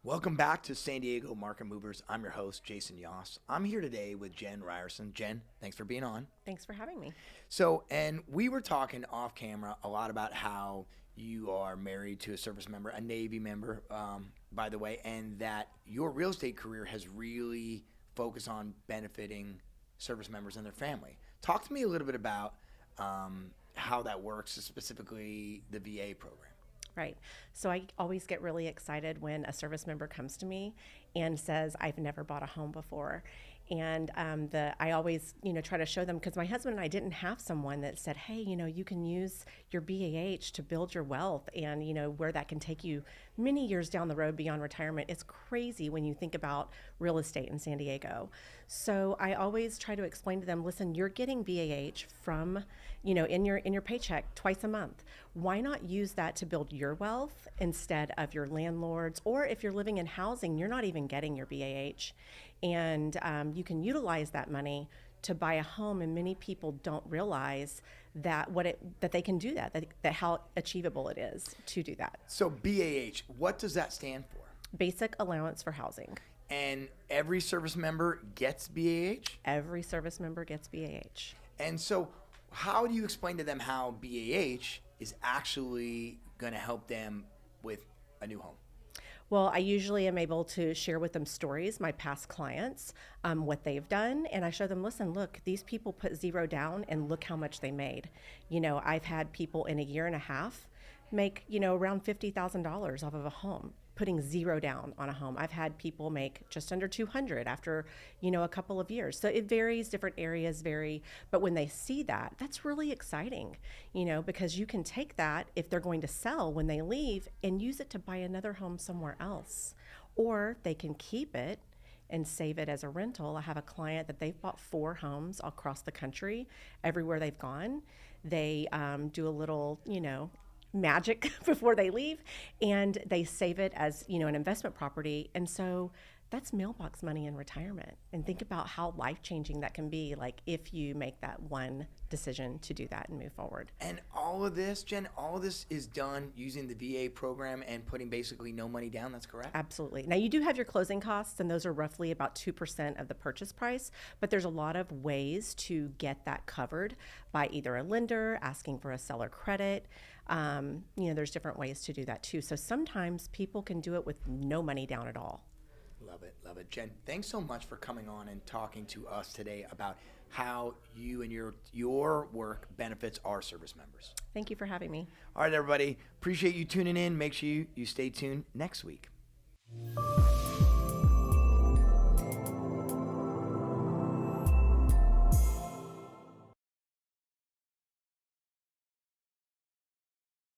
Welcome back to San Diego Market Movers. I'm your host, Jason Yoss. I'm here today with Jen Rierson. Jen, thanks for being on. Thanks for having me. And we were talking off camera a lot about how you are married to a service member, a Navy member, by the way, and that your real estate career has really focused on benefiting service members and their family. Talk to me a little bit about how that works, specifically the VA program. Right. So I always get really excited when a service member comes to me and says, I've never bought a home before. And I always, try to show them, because my husband and I didn't have someone that said, hey, you can use your BAH to build your wealth and, where that can take you many years down the road beyond retirement. It's crazy when you think about real estate in San Diego. So I always try to explain to them, listen, you're getting BAH from, in your paycheck twice a month. Why not use that to build your wealth instead of your landlord's? Or if you're living in housing, you're not even getting your BAH. And you can utilize that money to buy a home, and many people don't realize that that they can do that how achievable it is to do that. So BAH, what does that stand for? Basic allowance for housing. And every service member gets BAH? Every service member gets BAH. And so how do you explain to them how BAH is actually going to help them with a new home? Well, I usually am able to share with them stories, my past clients, what they've done. And I show them, listen, look, these people put zero down and look how much they made. I've had people in a year and a half make, around $50,000 off of a home, putting zero down on a home. I've had people make just under 200 after, a couple of years. So it varies, different areas vary. But when they see that, that's really exciting, because you can take that if they're going to sell when they leave and use it to buy another home somewhere else. Or they can keep it and save it as a rental. I have a client that they've bought 4 homes across the country. Everywhere they've gone, they do a little, magic before they leave, and they save it as an investment property. And so that's mailbox money in retirement. And think about how life-changing that can be, like if you make that one decision to do that and move forward. And all of this, Jen, all of this is done using the VA program and putting basically no money down. That's correct? Absolutely. Now, you do have your closing costs, and those are roughly about 2% of the purchase price, but there's a lot of ways to get that covered by either a lender, asking for a seller credit. There's different ways to do that too. So sometimes people can do it with no money down at all. Love it, love it. Jen, thanks so much for coming on and talking to us today about how you and your work benefits our service members. Thank you for having me. All right, everybody. Appreciate you tuning in. Make sure you stay tuned next week.